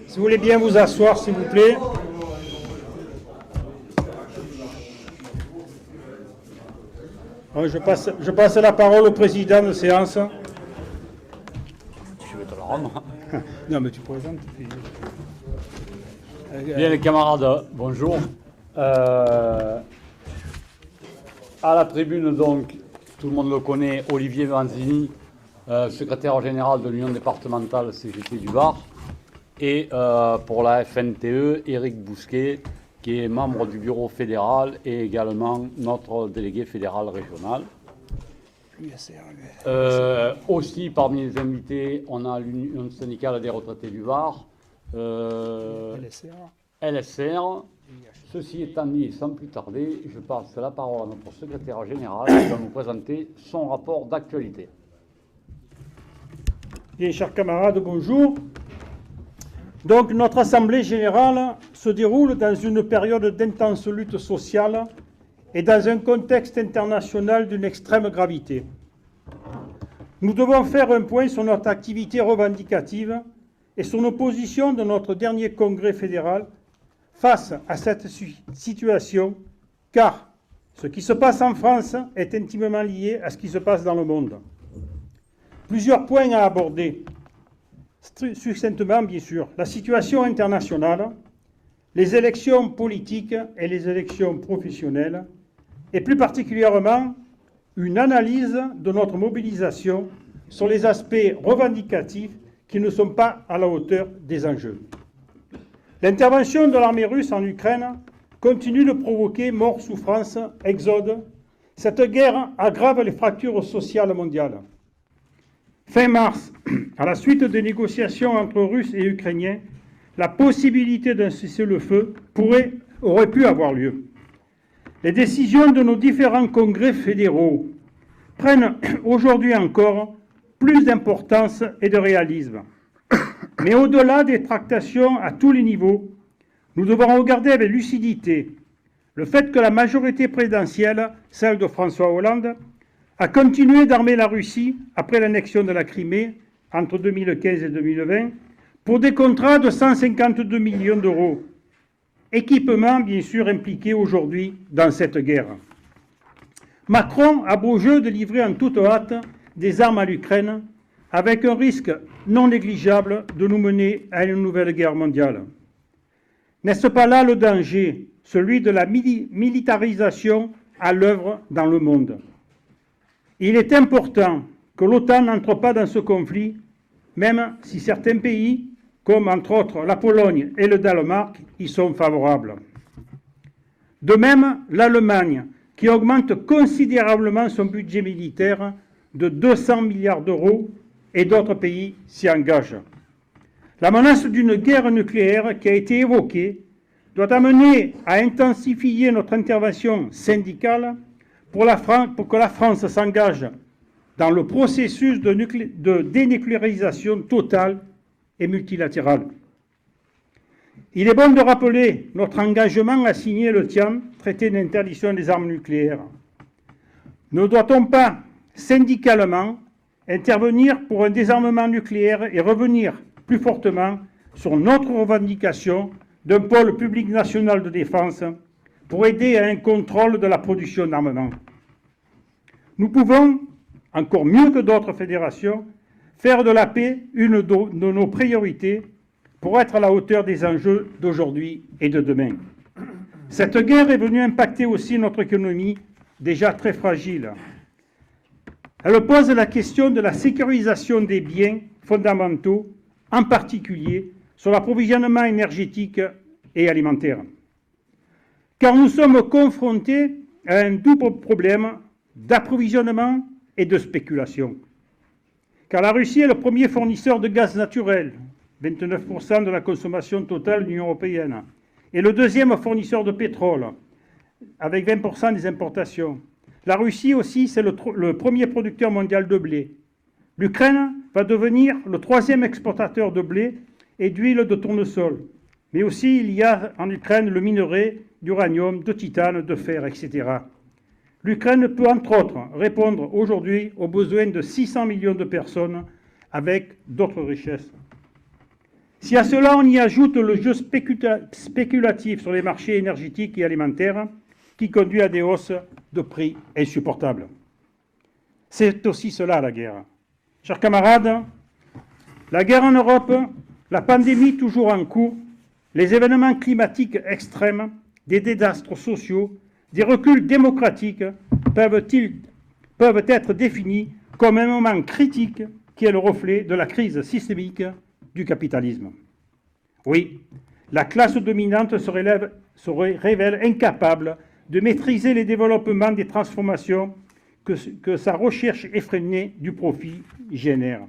Si vous voulez bien vous asseoir, s'il vous plaît. Je passe la parole au président de séance. Je vais te la rendre. Non, mais tu présentes. Bien les camarades, bonjour. À la tribune, donc, tout le monde le connaît, Olivier Vanzini, secrétaire général de l'Union départementale CGT du Var. Et pour la FNTE, Éric Bousquet, qui est membre du bureau fédéral et également notre délégué fédéral régional. Aussi, parmi les invités, on a l'Union syndicale des retraités du Var, LSR. Ceci étant dit, sans plus tarder, je passe la parole à notre secrétaire général qui va nous présenter son rapport d'actualité. Bien, chers camarades, bonjour. Donc, notre Assemblée générale se déroule dans une période d'intense lutte sociale et dans un contexte international d'une extrême gravité. Nous devons faire un point sur notre activité revendicative et sur nos positions de notre dernier congrès fédéral face à cette situation, car ce qui se passe en France est intimement lié à ce qui se passe dans le monde. Plusieurs points à aborder. Succinctement, bien sûr, la situation internationale, les élections politiques et les élections professionnelles, et plus particulièrement une analyse de notre mobilisation sur les aspects revendicatifs qui ne sont pas à la hauteur des enjeux. L'intervention de l'armée russe en Ukraine continue de provoquer mort, souffrance, exode. Cette guerre aggrave les fractures sociales mondiales. Fin mars, à la suite des négociations entre Russes et Ukrainiens, la possibilité d'un cessez-le-feu aurait pu avoir lieu. Les décisions de nos différents congrès fédéraux prennent aujourd'hui encore plus d'importance et de réalisme. Mais au-delà des tractations à tous les niveaux, nous devons regarder avec lucidité le fait que la majorité présidentielle, celle de François Hollande, a continué d'armer la Russie après l'annexion de la Crimée entre 2015 et 2020 pour des contrats de 152 millions d'euros. Équipement, bien sûr, impliqué aujourd'hui dans cette guerre. Macron a beau jeu de livrer en toute hâte des armes à l'Ukraine, avec un risque non négligeable de nous mener à une nouvelle guerre mondiale. N'est-ce pas là le danger, celui de la militarisation à l'œuvre dans le monde? Il est important que l'OTAN n'entre pas dans ce conflit, même si certains pays, comme entre autres la Pologne et le Danemark, y sont favorables. De même, l'Allemagne, qui augmente considérablement son budget militaire de 200 milliards d'euros, et d'autres pays s'y engagent. La menace d'une guerre nucléaire qui a été évoquée doit amener à intensifier notre intervention syndicale pour que la France s'engage dans le processus de dénucléarisation totale et multilatérale. Il est bon de rappeler notre engagement à signer le TIAN, traité d'interdiction des armes nucléaires. Ne doit-on pas, syndicalement, intervenir pour un désarmement nucléaire et revenir plus fortement sur notre revendication d'un pôle public national de défense pour aider à un contrôle de la production d'armement. Nous pouvons, encore mieux que d'autres fédérations, faire de la paix une de nos priorités pour être à la hauteur des enjeux d'aujourd'hui et de demain. Cette guerre est venue impacter aussi notre économie, déjà très fragile. Elle pose la question de la sécurisation des biens fondamentaux, en particulier sur l'approvisionnement énergétique et alimentaire. Car nous sommes confrontés à un double problème d'approvisionnement et de spéculation. Car la Russie est le premier fournisseur de gaz naturel, 29% de la consommation totale de l'Union européenne, et le deuxième fournisseur de pétrole, avec 20% des importations. La Russie aussi, c'est le premier producteur mondial de blé. L'Ukraine va devenir le troisième exportateur de blé et d'huile de tournesol. Mais aussi, il y a en Ukraine le minerai d'uranium, de titane, de fer, etc. L'Ukraine peut, entre autres, répondre aujourd'hui aux besoins de 600 millions de personnes avec d'autres richesses. Si à cela on y ajoute le jeu spéculatif sur les marchés énergétiques et alimentaires, qui conduit à des hausses de prix insupportables. C'est aussi cela la guerre. Chers camarades, la guerre en Europe, la pandémie toujours en cours, les événements climatiques extrêmes, des désastres sociaux, des reculs démocratiques peuvent être définis comme un moment critique qui est le reflet de la crise systémique du capitalisme. Oui, la classe dominante se révèle incapable de maîtriser les développements des transformations que sa recherche effrénée du profit génère.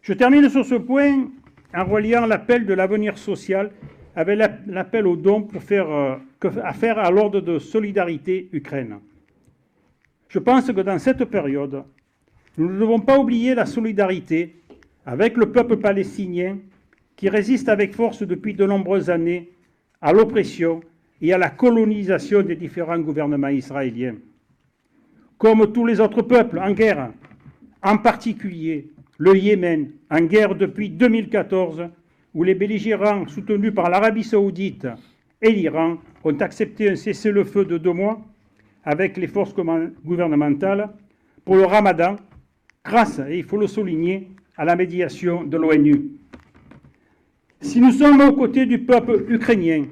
Je termine sur ce point en reliant l'appel de l'avenir social avec l'appel aux dons pour faire à l'ordre de solidarité Ukraine. Je pense que dans cette période, nous ne devons pas oublier la solidarité avec le peuple palestinien qui résiste avec force depuis de nombreuses années à l'oppression et à la colonisation des différents gouvernements israéliens. Comme tous les autres peuples en guerre, en particulier le Yémen, en guerre depuis 2014, où les belligérants soutenus par l'Arabie saoudite et l'Iran ont accepté un cessez-le-feu de 2 mois avec les forces gouvernementales pour le Ramadan, grâce, et il faut le souligner, à la médiation de l'ONU. Si nous sommes aux côtés du peuple ukrainien,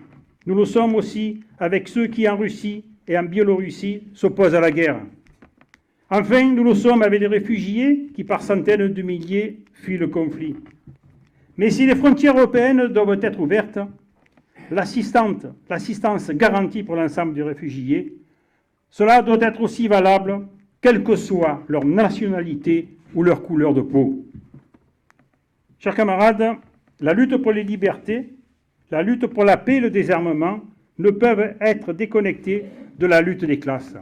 nous le sommes aussi avec ceux qui en Russie et en Biélorussie s'opposent à la guerre. Enfin, nous le sommes avec les réfugiés qui, par centaines de milliers, fuient le conflit. Mais si les frontières européennes doivent être ouvertes, l'assistance garantie pour l'ensemble des réfugiés, cela doit être aussi valable, quelle que soit leur nationalité ou leur couleur de peau. Chers camarades, la lutte pour les libertés, la lutte pour la paix et le désarmement ne peuvent être déconnectés de la lutte des classes.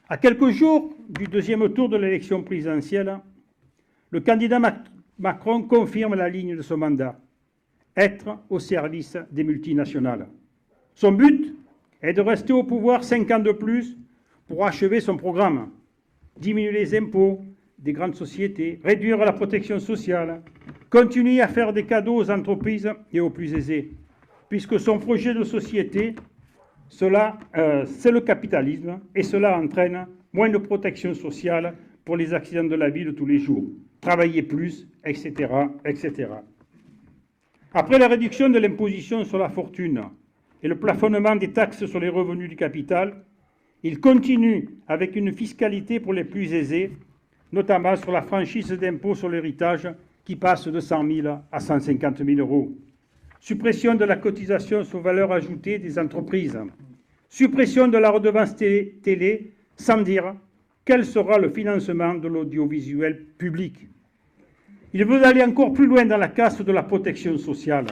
À quelques jours du 2e tour de l'élection présidentielle, le candidat Macron confirme la ligne de son mandat, être au service des multinationales. Son but est de rester au pouvoir 5 ans de plus pour achever son programme, diminuer les impôts des grandes sociétés, réduire la protection sociale, continuer à faire des cadeaux aux entreprises et aux plus aisés, puisque son projet de société, c'est le capitalisme et cela entraîne moins de protection sociale pour les accidents de la vie de tous les jours, travailler plus, etc., etc. Après la réduction de l'imposition sur la fortune et le plafonnement des taxes sur les revenus du capital, il continue avec une fiscalité pour les plus aisés, notamment sur la franchise d'impôt sur l'héritage qui passe de 100 000 à 150 000 euros. Suppression de la cotisation sur valeur ajoutée des entreprises. Suppression de la redevance télé, sans dire quel sera le financement de l'audiovisuel public. Il veut aller encore plus loin dans la casse de la protection sociale,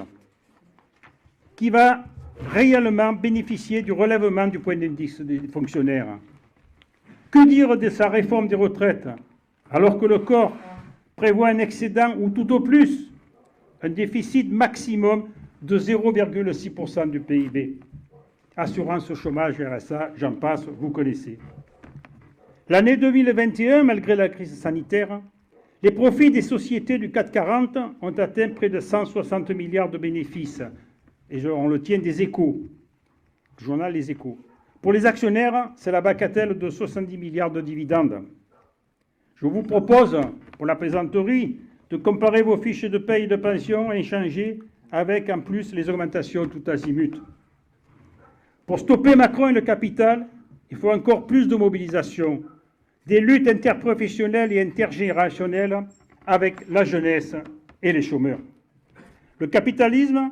qui va réellement bénéficier du relèvement du point d'indice des fonctionnaires. Que dire de sa réforme des retraites, alors que le corps prévoit un excédent ou tout au plus un déficit maximum de 0,6% du PIB. Assurance chômage, RSA, j'en passe, vous connaissez. L'année 2021, malgré la crise sanitaire, les profits des sociétés du CAC 40 ont atteint près de 160 milliards de bénéfices. Et on le tient des Échos, le journal Les Échos. Pour les actionnaires, c'est la bagatelle de 70 milliards de dividendes. Je vous propose, pour la plaisanterie, de comparer vos fiches de paye et de pension échangées avec, en plus, les augmentations tout azimut. Pour stopper Macron et le capital, il faut encore plus de mobilisation, des luttes interprofessionnelles et intergénérationnelles avec la jeunesse et les chômeurs. Le capitalisme,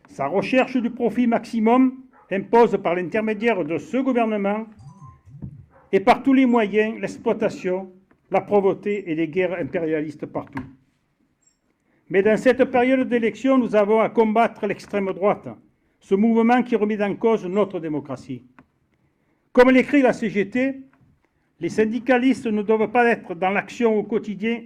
sa recherche du profit maximum, impose par l'intermédiaire de ce gouvernement et par tous les moyens l'exploitation, la pauvreté et les guerres impérialistes partout. Mais dans cette période d'élection, nous avons à combattre l'extrême droite, ce mouvement qui remet en cause notre démocratie. Comme l'écrit la CGT, les syndicalistes ne doivent pas être dans l'action au quotidien,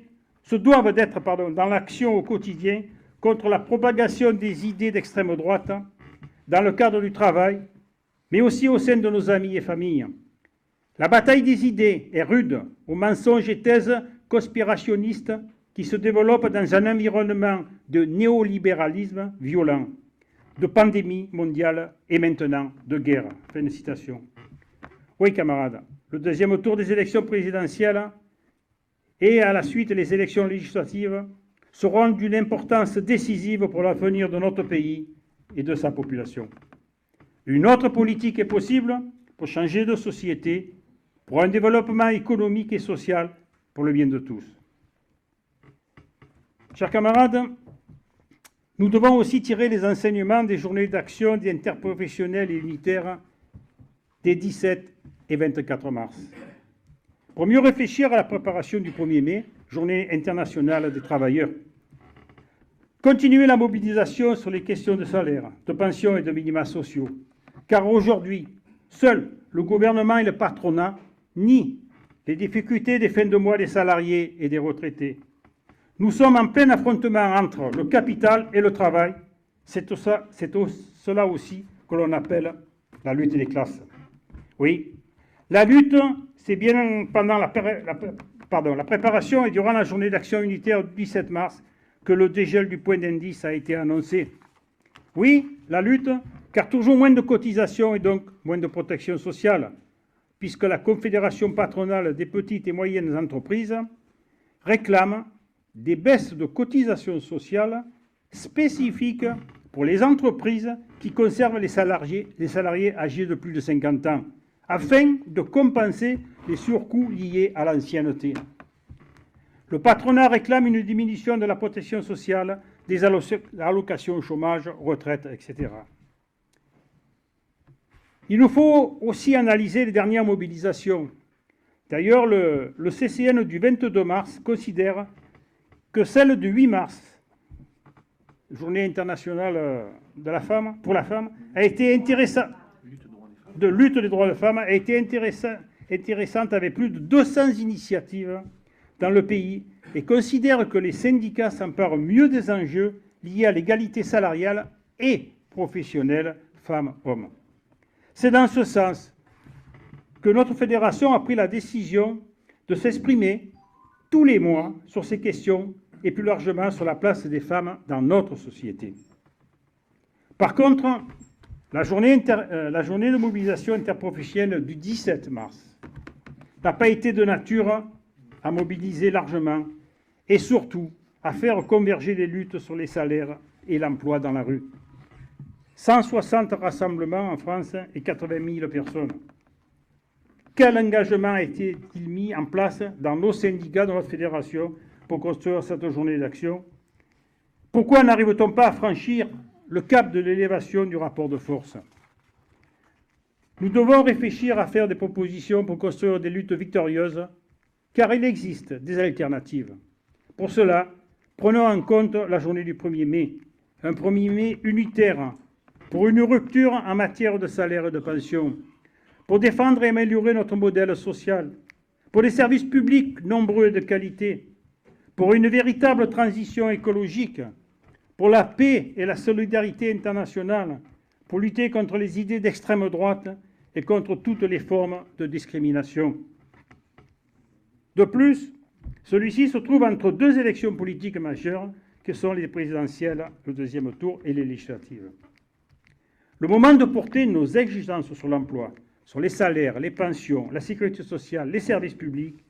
dans l'action au quotidien contre la propagation des idées d'extrême droite, dans le cadre du travail, mais aussi au sein de nos amis et familles. La bataille des idées est rude, aux mensonges et thèses conspirationnistes qui se développe dans un environnement de néolibéralisme violent, de pandémie mondiale et maintenant de guerre. Fin de citation. Oui, camarades, le deuxième tour des élections présidentielles et à la suite les élections législatives seront d'une importance décisive pour l'avenir de notre pays et de sa population. Une autre politique est possible pour changer de société, pour un développement économique et social pour le bien de tous. Chers camarades, nous devons aussi tirer les enseignements des journées d'action des interprofessionnels et unitaires des 17 et 24 mars. Pour mieux réfléchir à la préparation du 1er mai, journée internationale des travailleurs. Continuer la mobilisation sur les questions de salaire, de pension et de minima sociaux. Car aujourd'hui, seul le gouvernement et le patronat nient les difficultés des fins de mois des salariés et des retraités. Nous sommes en plein affrontement entre le capital et le travail. C'est cela aussi que l'on appelle la lutte des classes. Oui, la lutte, c'est bien pendant la préparation et durant la journée d'action unitaire du 17 mars que le dégel du point d'indice a été annoncé. Oui, la lutte, car toujours moins de cotisations et donc moins de protection sociale, puisque la Confédération patronale des petites et moyennes entreprises réclame des baisses de cotisations sociales spécifiques pour les entreprises qui conservent les salariés âgés de plus de 50 ans, afin de compenser les surcoûts liés à l'ancienneté. Le patronat réclame une diminution de la protection sociale, des allocations chômage, retraite, etc. Il nous faut aussi analyser les dernières mobilisations. D'ailleurs, le CCN du 22 mars considère que celle du 8 mars, Journée internationale de la femme, pour la femme, a été intéressante. De lutte des droits des femmes a été intéressante avec plus de 200 initiatives dans le pays et considère que les syndicats s'emparent mieux des enjeux liés à l'égalité salariale et professionnelle femmes-hommes. C'est dans ce sens que notre fédération a pris la décision de s'exprimer tous les mois sur ces questions et plus largement sur la place des femmes dans notre société. Par contre, la journée de mobilisation interprofessionnelle du 17 mars n'a pas été de nature à mobiliser largement et surtout à faire converger les luttes sur les salaires et l'emploi dans la rue. 160 rassemblements en France et 80 000 personnes. Quel engagement a été-il mis en place dans nos syndicats, dans notre fédération, pour construire cette journée d'action? Pourquoi n'arrive-t-on pas à franchir le cap de l'élévation du rapport de force? Nous devons réfléchir à faire des propositions pour construire des luttes victorieuses, car il existe des alternatives. Pour cela, prenons en compte la journée du 1er mai, un 1er mai unitaire, pour une rupture en matière de salaire et de pension, pour défendre et améliorer notre modèle social, pour des services publics nombreux et de qualité, pour une véritable transition écologique, pour la paix et la solidarité internationale, pour lutter contre les idées d'extrême droite et contre toutes les formes de discrimination. De plus, celui-ci se trouve entre deux élections politiques majeures, que sont les présidentielles, le deuxième tour, et les législatives. Le moment de porter nos exigences sur l'emploi, sur les salaires, les pensions, la sécurité sociale, les services publics,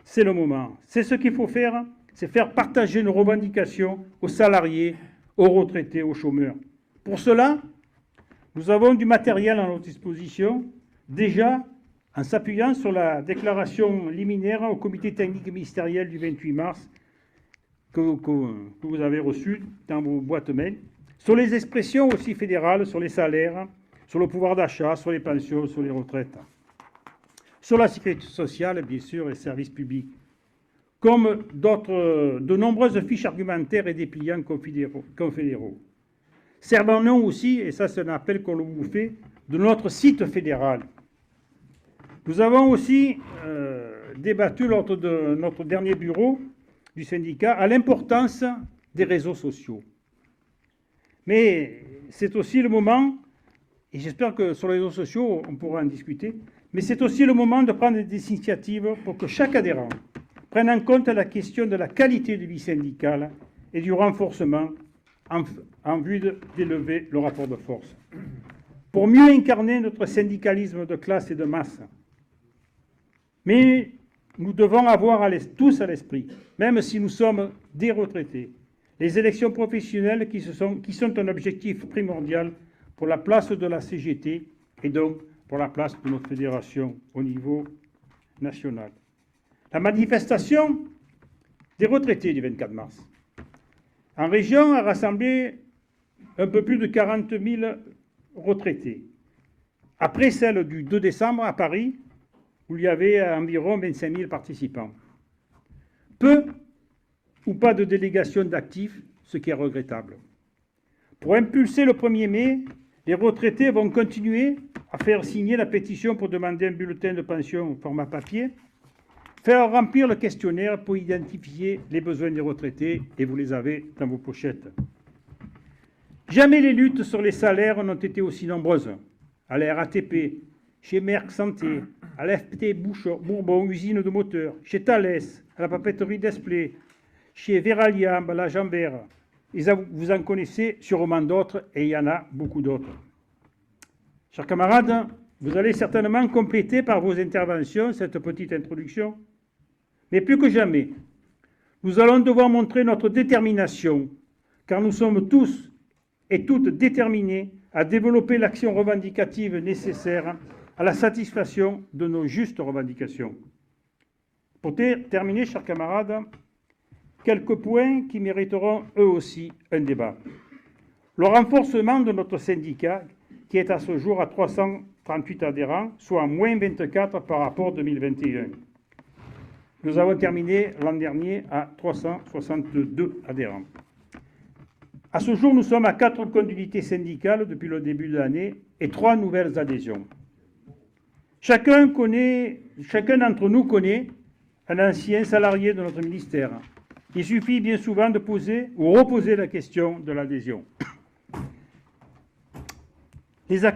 c'est le moment. C'est ce qu'il faut faire, c'est faire partager nos revendications aux salariés, aux retraités, aux chômeurs. Pour cela, nous avons du matériel à notre disposition, déjà en s'appuyant sur la déclaration liminaire au comité technique ministériel du 28 mars que vous avez reçue dans vos boîtes mail, sur les expressions aussi fédérales, sur les salaires, sur le pouvoir d'achat, sur les pensions, sur les retraites, sur la sécurité sociale, bien sûr, et les services publics, comme de nombreuses fiches argumentaires et dépliants confédéraux. Servons-nous aussi, et ça c'est un appel qu'on vous fait, de notre site fédéral. Nous avons aussi débattu lors de notre dernier bureau du syndicat à l'importance des réseaux sociaux. Mais c'est aussi le moment, et j'espère que sur les réseaux sociaux on pourra en discuter, mais c'est aussi le moment de prendre des initiatives pour que chaque adhérent, prenne en compte la question de la qualité de vie syndicale et du renforcement en vue d'élever le rapport de force. Pour mieux incarner notre syndicalisme de classe et de masse. Mais nous devons avoir tous à l'esprit, même si nous sommes des retraités, les élections professionnelles qui sont un objectif primordial pour la place de la CGT et donc pour la place de notre fédération au niveau national. La manifestation des retraités du 24 mars en région a rassemblé un peu plus de 40 000 retraités, après celle du 2 décembre à Paris, où il y avait environ 25 000 participants. Peu ou pas de délégation d'actifs, ce qui est regrettable. Pour impulser le 1er mai, les retraités vont continuer à faire signer la pétition pour demander un bulletin de pension au format papier, faire remplir le questionnaire pour identifier les besoins des retraités, et vous les avez dans vos pochettes. Jamais les luttes sur les salaires n'ont été aussi nombreuses. À la RATP, chez Merck Santé, à l'FPT Bourbon, usine de moteurs, chez Thales, à la papeterie d'Esplay, chez Veraliam, à la Jambert. Vous en connaissez sûrement d'autres, et il y en a beaucoup d'autres. Chers camarades, vous allez certainement compléter par vos interventions cette petite introduction. Mais plus que jamais, nous allons devoir montrer notre détermination, car nous sommes tous et toutes déterminés à développer l'action revendicative nécessaire à la satisfaction de nos justes revendications. Pour terminer, chers camarades, quelques points qui mériteront eux aussi un débat. Le renforcement de notre syndicat, qui est à ce jour à 338 adhérents, soit moins 24 par rapport à 2021. Nous avons terminé l'an dernier à 362 adhérents. À ce jour, nous sommes à 4 comptes d'unité syndicale depuis le début de l'année et 3 nouvelles adhésions. Chacun d'entre nous connaît un ancien salarié de notre ministère. Il suffit bien souvent de poser ou reposer la question de l'adhésion.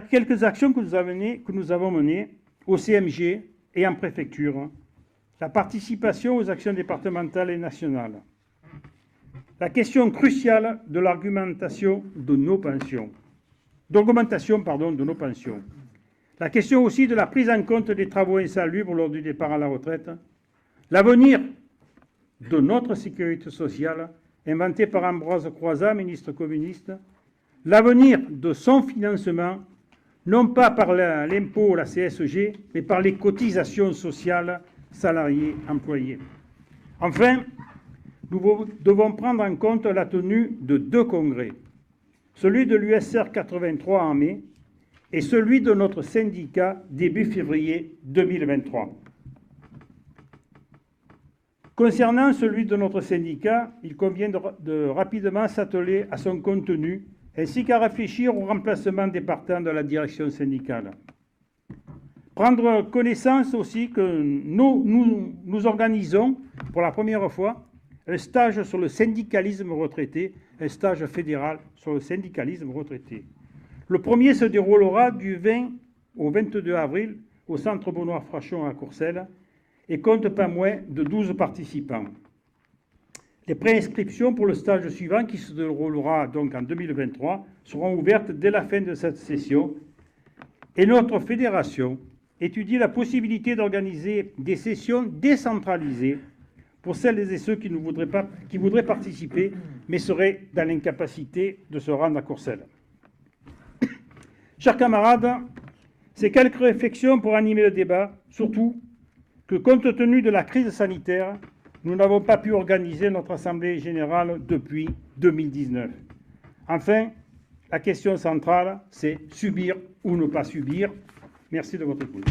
Quelques actions que nous avons menées au CMG et en préfecture, la participation aux actions départementales et nationales, la question cruciale de l'augmentation de nos pensions, la question aussi de la prise en compte des travaux insalubres lors du départ à la retraite, l'avenir de notre sécurité sociale, inventée par Ambroise Croizat, ministre communiste, l'avenir de son financement, non pas par l'impôt, la CSG, mais par les cotisations sociales salariés-employés. Enfin, nous devons prendre en compte la tenue de 2 congrès, celui de l'USR 83 en mai et celui de notre syndicat début février 2023. Concernant celui de notre syndicat, il convient de rapidement s'atteler à son contenu ainsi qu'à réfléchir au remplacement des partants de la direction syndicale. Prendre connaissance aussi que nous organisons pour la première fois un stage sur le syndicalisme retraité, un stage fédéral sur le syndicalisme retraité. Le premier se déroulera du 20 au 22 avril au centre Benoît-Frachon à Courcelles et compte pas moins de 12 participants. Les préinscriptions pour le stage suivant, qui se déroulera donc en 2023, seront ouvertes dès la fin de cette session et notre fédération étudie la possibilité d'organiser des sessions décentralisées pour celles et ceux qui voudraient participer mais seraient dans l'incapacité de se rendre à Courcelles. Chers camarades, ces quelques réflexions pour animer le débat, surtout que compte tenu de la crise sanitaire, nous n'avons pas pu organiser notre Assemblée générale depuis 2019. Enfin, la question centrale, c'est subir ou ne pas subir. Merci de votre écoute.